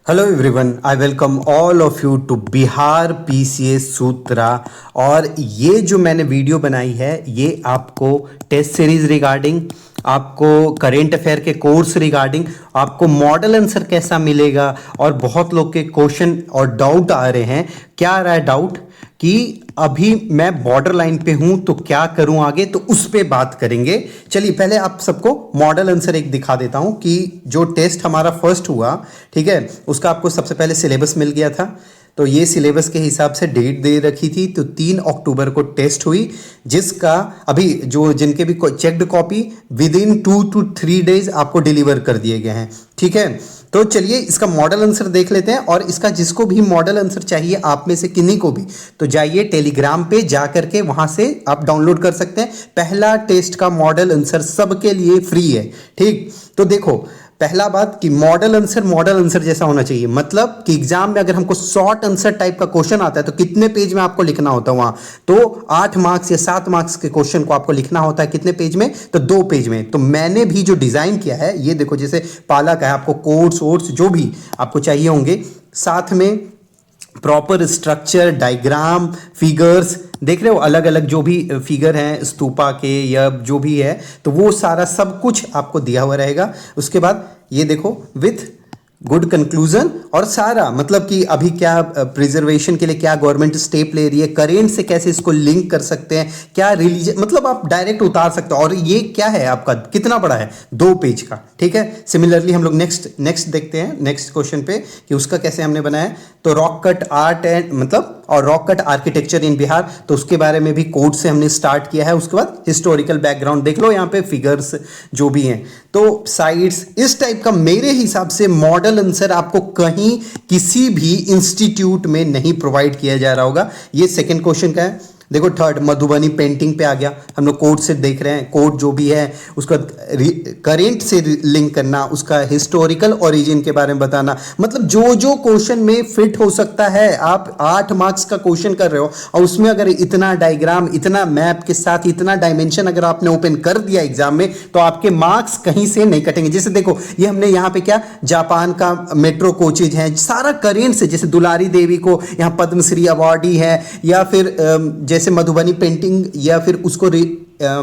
Hello everyone, I welcome all of you to Bihar PCS Sutra. और ये जो मैंने वीडियो बनाई है ये आपको टेस्ट सीरीज रिगार्डिंग, आपको करेंट अफेयर के कोर्स रिगार्डिंग, आपको मॉडल आंसर कैसा मिलेगा, और बहुत लोग के क्वेश्चन और डाउट आ रहे हैं। क्या आ रहा है डाउट कि अभी मैं बॉर्डर लाइन पे हूं तो क्या करूं आगे, तो उस पे बात करेंगे। चलिए पहले आप सबको मॉडल आंसर एक दिखा देता हूं कि जो टेस्ट हमारा फर्स्ट हुआ, ठीक है, उसका आपको सबसे पहले सिलेबस मिल गया था। तो ये सिलेबस के हिसाब से डेट दे रखी थी, तो 3 अक्टूबर को टेस्ट हुई, जिसका अभी जो जिनके भी checked copy with in 2 to 3 days आपको डिलीवर कर दिए गए हैं। ठीक है, तो चलिए इसका मॉडल आंसर देख लेते हैं। और इसका जिसको भी मॉडल आंसर चाहिए आप में से किन्हीं को भी, तो जाइए टेलीग्राम पे जा करके वहां से आप डाउनलोड कर सकते हैं। पहला टेस्ट का मॉडल आंसर सबके लिए फ्री है। ठीक, तो देखो पहला बात कि मॉडल आंसर जैसा होना चाहिए। मतलब कि एग्जाम में अगर हमको शॉर्ट आंसर टाइप का क्वेश्चन आता है तो कितने पेज में आपको लिखना होता है वहां, तो 8 मार्क्स या 7 मार्क्स के क्वेश्चन को आपको लिखना होता है कितने पेज में, तो 2 पेज में। तो मैंने भी जो डिजाइन किया है ये देखो, जैसे पाला का है, आपको कोड्स वोड्स जो भी आपको चाहिए होंगे, साथ में प्रॉपर स्ट्रक्चर, डायग्राम, फिगर्स, देख रहे हो अलग अलग जो भी फिगर हैं स्तूपा के या जो भी है, तो वो सारा सब कुछ आपको दिया हुआ रहेगा। उसके बाद ये देखो विथ गुड कंक्लूजन, और सारा मतलब कि अभी क्या प्रिजर्वेशन के लिए क्या गवर्नमेंट स्टेप ले रही है, करेंट से कैसे इसको लिंक कर सकते हैं, क्या रिलीजन, मतलब आप डायरेक्ट उतार सकते हो। और ये क्या है आपका, कितना बड़ा है, 2 पेज का। ठीक है, सिमिलरली हम लोग नेक्स्ट देखते हैं, नेक्स्ट क्वेश्चन पे कि उसका कैसे हमने बनाया है। तो रॉक कट आर्ट एंड मतलब और रॉक कट आर्किटेक्चर इन बिहार, तो उसके बारे में भी कोड से हमने स्टार्ट किया है। उसके बाद हिस्टोरिकल बैकग्राउंड देख लो, यहाँ पे फिगर्स जो भी हैं, तो साइड्स, इस टाइप का मेरे हिसाब से मॉडल आंसर आपको कहीं किसी भी इंस्टीट्यूट में नहीं प्रोवाइड किया जा रहा होगा। ये सेकंड क्वेश्चन का है। देखो थर्ड मधुबनी पेंटिंग पे आ गया, हम लोग कोड से देख रहे हैं, कोड जो भी है उसका करेंट से लिंक करना, उसका हिस्टोरिकल ओरिजिन के बारे में बताना, मतलब जो जो क्वेश्चन में फिट हो सकता है। आप 8 मार्क्स का क्वेश्चन कर रहे हो और उसमें अगर इतना डायग्राम, इतना मैप के साथ इतना डायमेंशन अगर आपने ओपन कर दिया एग्जाम में, तो आपके मार्क्स कहीं से नहीं कटेंगे। जैसे देखो ये हमने यहाँ पे क्या, जापान का मेट्रो कोचेज है, सारा करेंट से, जैसे दुलारी देवी को यहाँ पद्मश्री अवार्डी है, या फिर जैसे मधुबनी पेंटिंग, या फिर उसको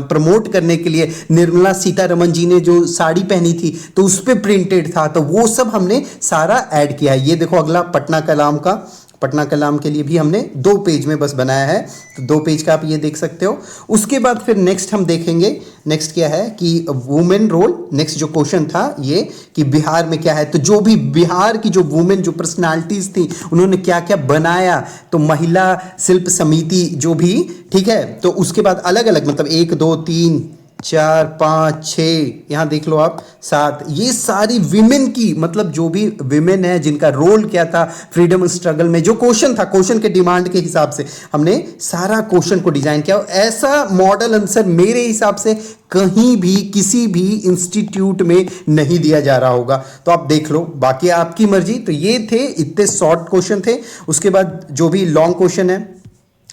प्रमोट करने के लिए निर्मला सीतारमन जी ने जो साड़ी पहनी थी तो उस पे प्रिंटेड था, तो वो सब हमने सारा ऐड किया है। ये देखो अगला पटना कलाम का, पटना कलाम के लिए भी हमने 2 पेज में बस बनाया है, तो 2 पेज का आप ये देख सकते हो। उसके बाद फिर नेक्स्ट हम देखेंगे, नेक्स्ट क्या है कि वुमेन रोल। नेक्स्ट जो क्वेश्चन था ये कि बिहार में क्या है, तो जो भी बिहार की जो वुमेन जो पर्सनालिटीज थी उन्होंने क्या क्या बनाया, तो महिला शिल्प समिति जो भी, ठीक है, तो उसके बाद अलग अलग मतलब 1 2 3 4 5 6, यहाँ देख लो आप 7, ये सारी विमेन की, मतलब जो भी विमेन है जिनका रोल क्या था फ्रीडम स्ट्रगल में, जो क्वेश्चन था, क्वेश्चन के डिमांड के हिसाब से हमने सारा क्वेश्चन को डिजाइन किया। ऐसा मॉडल आंसर मेरे हिसाब से कहीं भी किसी भी इंस्टीट्यूट में नहीं दिया जा रहा होगा, तो आप देख लो, बाकी आपकी मर्जी। तो ये थे, इतने शॉर्ट क्वेश्चन थे। उसके बाद जो भी लॉन्ग क्वेश्चन है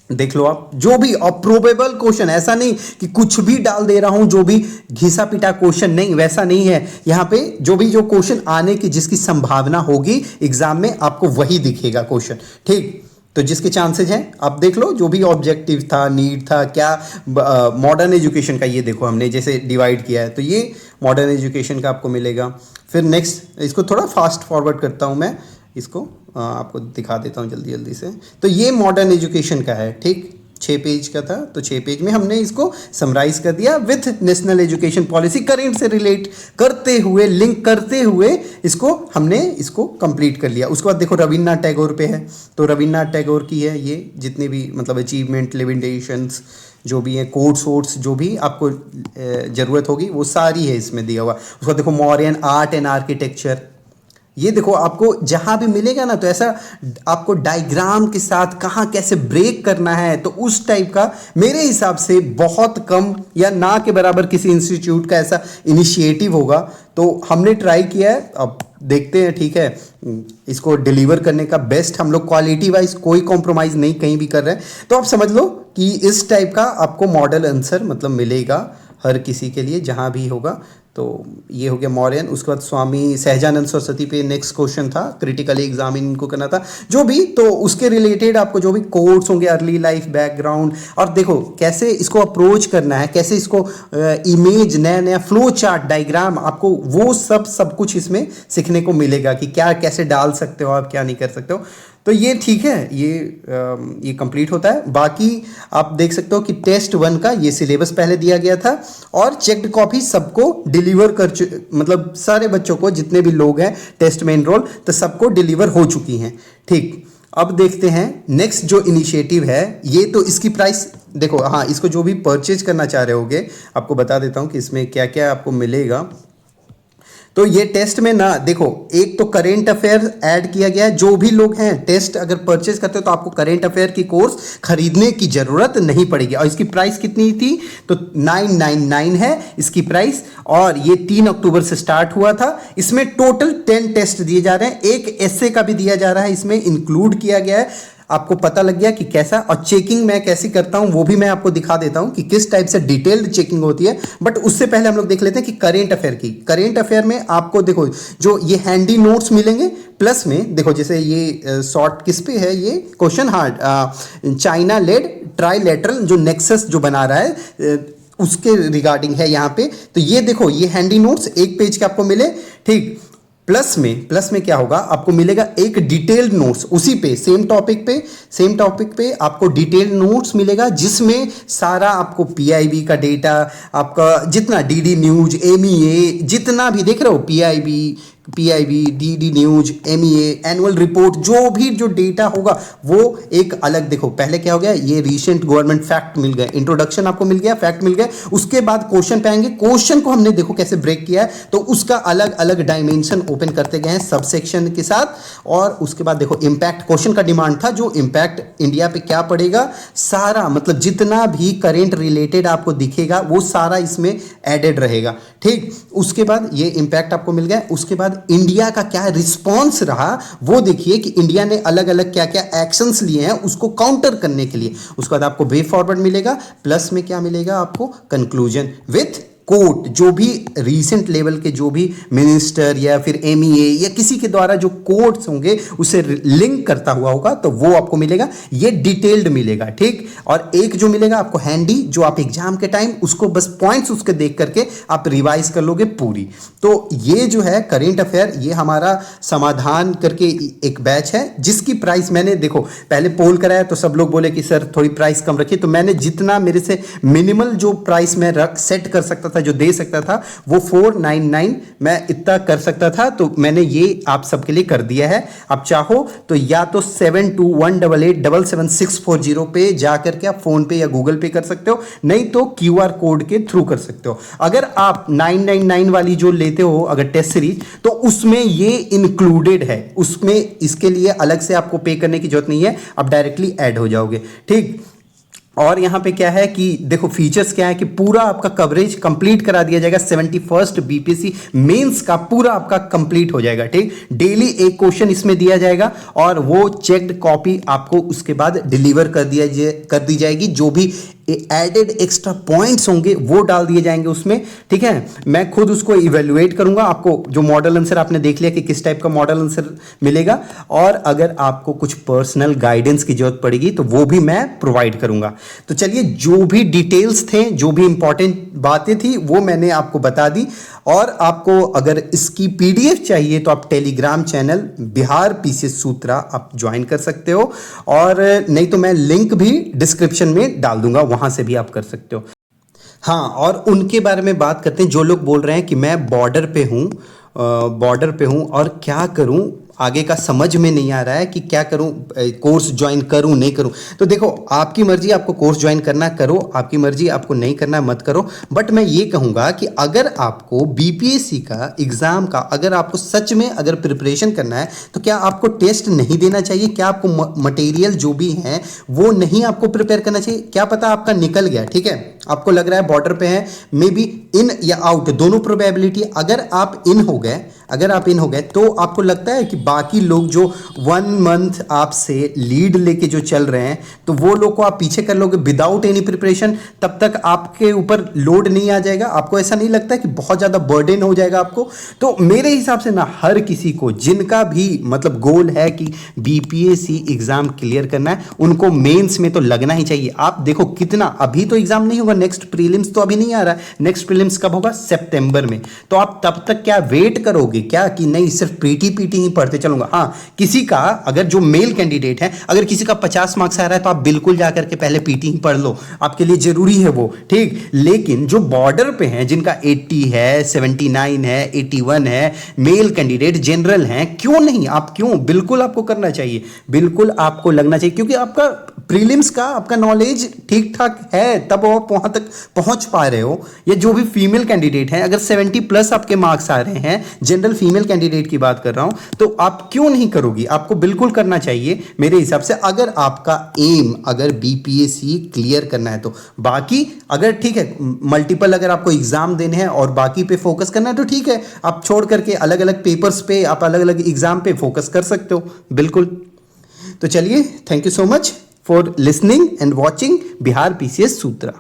देख लो आप, जो भी अप्रोबेबल क्वेश्चन, ऐसा नहीं कि कुछ भी डाल दे रहा हूं, जो भी घिसा पिटा क्वेश्चन नहीं, वैसा नहीं है। यहां पे जो भी जो क्वेश्चन आने की जिसकी संभावना होगी एग्जाम में आपको वही दिखेगा क्वेश्चन। ठीक, तो जिसके चांसेस हैं आप देख लो, जो भी ऑब्जेक्टिव था, नीड था क्या, मॉडर्न एजुकेशन का ये देखो हमने जैसे डिवाइड किया है, तो ये मॉडर्न एजुकेशन का आपको मिलेगा। फिर नेक्स्ट इसको थोड़ा फास्ट फॉरवर्ड करता हूं मैं, इसको आपको दिखा देता हूँ जल्दी जल्दी से। तो ये मॉडर्न एजुकेशन का है, ठीक, 6 पेज का था, तो 6 पेज में हमने इसको समराइज कर दिया with national education policy, current से रिलेट करते हुए, लिंक करते हुए इसको हमने इसको कंप्लीट कर लिया। उसके बाद देखो रविन्द्रनाथ टैगोर पे है, तो रविन्द्रनाथ टैगोर की है ये जितने भी मतलब अचीवमेंट, लिमिटेशंस जो भी है, कोड्स वोड्स जो भी आपको ज़रूरत होगी वो सारी है इसमें दिया हुआ। उसके बाद देखो मौर्यन आर्ट एंड आर्किटेक्चर, ये देखो आपको जहां भी मिलेगा ना, तो ऐसा आपको डायग्राम के साथ कहाँ कैसे ब्रेक करना है, तो उस टाइप का मेरे हिसाब से बहुत कम या ना के बराबर किसी इंस्टीट्यूट का ऐसा इनिशिएटिव होगा। तो हमने ट्राई किया है, अब देखते हैं, ठीक है, इसको डिलीवर करने का बेस्ट हम लोग, क्वालिटी वाइज कोई कॉम्प्रोमाइज़ नहीं कहीं भी कर रहे हैं। तो आप समझ लो कि इस टाइप का आपको मॉडल आंसर मतलब मिलेगा हर किसी के लिए जहां भी होगा। तो ये हो गया मौर्यन। उसके बाद स्वामी सहजानंद सरस्वती पे नेक्स्ट क्वेश्चन था, क्रिटिकल एग्जाम इनको करना था जो भी, तो उसके रिलेटेड आपको जो भी कोर्स होंगे, अर्ली लाइफ बैकग्राउंड, और देखो कैसे इसको अप्रोच करना है, कैसे इसको इमेज, नया नया फ्लो चार्ट, डायग्राम, आपको वो सब कुछ इसमें सीखने को मिलेगा कि क्या कैसे डाल सकते हो आप, क्या नहीं कर सकते हो। तो ये ठीक है, ये कंप्लीट होता है। बाकी आप देख सकते हो कि टेस्ट 1 का ये सिलेबस पहले दिया गया था और चेक्ड कॉपी सबको डिलीवर मतलब सारे बच्चों को, जितने भी लोग हैं टेस्ट में एनरोल, तो सबको डिलीवर हो चुकी हैं। ठीक, अब देखते हैं नेक्स्ट जो इनिशिएटिव है। ये तो इसकी प्राइस देखो, हाँ, इसको जो भी परचेज करना चाह रहे होगे, आपको बता देता हूँ कि इसमें क्या क्या आपको मिलेगा। तो ये टेस्ट में ना देखो, एक तो करेंट अफेयर ऐड किया गया है। जो भी लोग हैं टेस्ट अगर परचेज करते हो तो आपको करेंट अफेयर की कोर्स खरीदने की जरूरत नहीं पड़ेगी। और इसकी प्राइस कितनी थी, तो 999 है इसकी प्राइस, और ये 3 अक्टूबर से स्टार्ट हुआ था। इसमें टोटल 10 टेस्ट दिए जा रहे हैं, एक एस्से का भी दिया जा रहा है, इसमें इंक्लूड किया गया है। आपको पता लग गया कि कैसा, और चेकिंग मैं कैसी करता हूं वो भी मैं आपको दिखा देता हूं कि किस टाइप से डिटेल्ड चेकिंग होती है। बट उससे पहले हम लोग देख लेते हैं कि करेंट अफेयर की। करेंट अफेयर में आपको देखो जो ये हैंडी नोट्स मिलेंगे, प्लस में देखो जैसे ये शॉर्ट किस पे है, ये question hard China led trilateral जो नेक्सस जो बना रहा है उसके रिगार्डिंग है यहाँ पे। तो ये देखो, ये हैंडी नोट्स एक पेज के आपको मिले। ठीक, प्लस में क्या होगा, आपको मिलेगा एक डिटेल्ड नोट्स उसी पे, सेम टॉपिक पे आपको डिटेल्ड नोट्स मिलेगा, जिसमें सारा आपको पीआईबी का डेटा, आपका जितना डीडी न्यूज, एमईए, जितना भी देख रहे हो, PIB, DD news, MEA, annual report, जो भी जो डेटा होगा वो एक अलग। देखो पहले क्या हो गया, ये रिसेंट गवर्नमेंट फैक्ट मिल गए, इंट्रोडक्शन आपको मिल गया, फैक्ट मिल गया। उसके बाद क्वेश्चन पे आएंगे, क्वेश्चन को हमने देखो कैसे ब्रेक किया है, तो उसका अलग अलग डायमेंशन ओपन करते गए हैं सब सेक्शन के साथ। और उसके बाद देखो इम्पैक्ट, क्वेश्चन का डिमांड था, जो इम्पैक्ट इंडिया पे क्या पड़ेगा, सारा मतलब जितना भी करेंट रिलेटेड आपको दिखेगा वो सारा इसमें एडेड रहेगा। ठीक, उसके बाद ये इम्पैक्ट आपको मिल गया। उसके बाद इंडिया का क्या रिस्पॉन्स रहा वो देखिए कि इंडिया ने अलग अलग क्या क्या एक्शंस लिए हैं उसको काउंटर करने के लिए। उसके बाद आपको वे फॉरवर्ड मिलेगा, प्लस में क्या मिलेगा आपको, कंक्लूजन विथ कोट, जो भी रीसेंट लेवल के जो भी मिनिस्टर या फिर एमईए या किसी के द्वारा जो कोट्स होंगे उसे लिंक करता हुआ होगा, तो वो आपको मिलेगा। ये डिटेल्ड मिलेगा। ठीक, और एक जो मिलेगा आपको हैंडी, जो आप एग्जाम के टाइम उसको बस पॉइंट्स उसके देख करके आप रिवाइज कर लोगे पूरी। तो ये जो है करेंट अफेयर, ये हमारा समाधान करके एक बैच है, जिसकी प्राइस मैंने देखो पहले पोल कराया तो सब लोग बोले कि सर थोड़ी प्राइस कम रखिए, तो मैंने जितना मेरे से मिनिमल जो प्राइस मैं सेट कर सकता था, जो दे सकता था, वो 499 मैं इतना कर सकता था, तो मैंने ये आप सबके लिए कर दिया है। आप चाहो तो या तो 7218877640 पे जाकर के आप फोन पे या गूगल पे कर सकते हो, नहीं तो क्यूआर कोड के थ्रू कर सकते हो। अगर आप 999 वाली जो लेते हो अगर टेस्ट सीरीज, तो उसमें ये इंक्लूडेड है, उसमें इसके लिए अलग से आपको पे करने की जरूरत नहीं है, आप डायरेक्टली ऐड हो जाओगे। ठीक, और यहाँ पे क्या है कि देखो फीचर्स क्या है कि पूरा आपका कवरेज कंप्लीट करा दिया जाएगा, 71st बीपीएससी मेंस का पूरा आपका कंप्लीट हो जाएगा। ठीक, डेली एक क्वेश्चन इसमें दिया जाएगा और वो चेक्ड कॉपी आपको उसके बाद डिलीवर कर दी जाएगी। जो भी एडेड एक्स्ट्रा पॉइंट्स होंगे वो डाल दिए जाएंगे उसमें। ठीक है, मैं खुद उसको इवेल्युएट करूंगा। आपको जो मॉडल आंसर आपने देख लिया कि किस टाइप का मॉडल आंसर मिलेगा, और अगर आपको कुछ पर्सनल गाइडेंस की जरूरत पड़ेगी तो वो भी मैं प्रोवाइड करूंगा। तो चलिए, जो भी डिटेल्स थे, जो भी इंपॉर्टेंट बातें थी वो मैंने आपको बता दी। और आपको अगर इसकी पीडीएफ चाहिए तो आप टेलीग्राम चैनल बिहार पीसीएस सूत्रा आप ज्वाइन कर सकते हो, और नहीं तो मैं लिंक भी डिस्क्रिप्शन में डाल दूंगा, वहां से भी आप कर सकते हो। हाँ, और उनके बारे में बात करते हैं जो लोग बोल रहे हैं कि मैं बॉर्डर पे हूँ और क्या करूँ, आगे का समझ में नहीं आ रहा है कि क्या करूं, कोर्स ज्वाइन करूं नहीं करूं। तो देखो आपकी मर्जी, आपको कोर्स ज्वाइन करना करो, आपकी मर्जी, आपको नहीं करना मत करो। बट मैं ये कहूंगा कि अगर आपको बीपीएससी का एग्जाम का अगर आपको सच में अगर प्रिपरेशन करना है तो क्या आपको टेस्ट नहीं देना चाहिए? क्या आपको मटेरियल जो भी है वो नहीं आपको प्रिपेयर करना चाहिए? क्या पता आपका निकल गया, ठीक है, आपको लग रहा है बॉर्डर पे है, मे बी इन या आउट दोनों प्रोबेबिलिटी। अगर आप इन हो गए तो आपको लगता है कि बाकी लोग जो 1 मंथ आपसे लीड लेके जो चल रहे हैं, तो वो लोग को आप पीछे कर लोगे विदाउट एनी प्रिपरेशन, तब तक आपके ऊपर लोड नहीं आ जाएगा? आपको ऐसा नहीं लगता कि बहुत ज़्यादा बर्डन हो जाएगा आपको? तो मेरे हिसाब से ना, हर किसी को जिनका भी मतलब गोल है कि बीपीएससी एग्जाम क्लियर करना है, उनको मेंस में तो लगना ही चाहिए। आप देखो कितना, अभी तो एग्जाम नहीं होगा, नेक्स्ट प्रीलिम्स तो अभी नहीं आ रहा है, नेक्स्ट प्रीलिम्स कब होगा? सितंबर में। तो आप तब तक क्या वेट करोगे क्या कि नहीं सिर्फ पीटी ही पढ़ते चलूंगा? हाँ, किसी का अगर जो मेल कैंडिडेट है, अगर किसी का 50 मार्क्स आ रहा है तो आप बिल्कुल जाकर के पहले पीटी ही पढ़ लो, आपके लिए जरूरी है वो, ठीक। लेकिन जो बॉर्डर पे हैं, जिनका 80 है, 79 है, 81 है, मेल कैंडिडेट जनरल हैं, क्यों नहीं? आप क्यों, बिल्कुल आपको करना चाहिए, बिल्कुल आपको लगना चाहिए, क्योंकि आपका प्रीलिम्स का आपका नॉलेज ठीक ठाक है, तब आप वहां तक पहुंच पा रहे हो। या जो भी फीमेल कैंडिडेट हैं, अगर 70 प्लस आपके मार्क्स आ रहे हैं, जनरल फीमेल कैंडिडेट की बात कर रहा हूं, तो आप क्यों नहीं करोगी? आपको बिल्कुल करना चाहिए मेरे हिसाब से, अगर आपका एम अगर बीपीएससी क्लियर करना है तो। बाकी अगर ठीक है, मल्टीपल अगर आपको एग्जाम देने हैं और बाकी पे फोकस करना है तो ठीक है, आप छोड़ करके अलग अलग पेपर्स पे, आप अलग अलग एग्जाम पे फोकस कर सकते हो, बिल्कुल। तो चलिए, thank you so much for listening and watching Bihar PCS Sutra.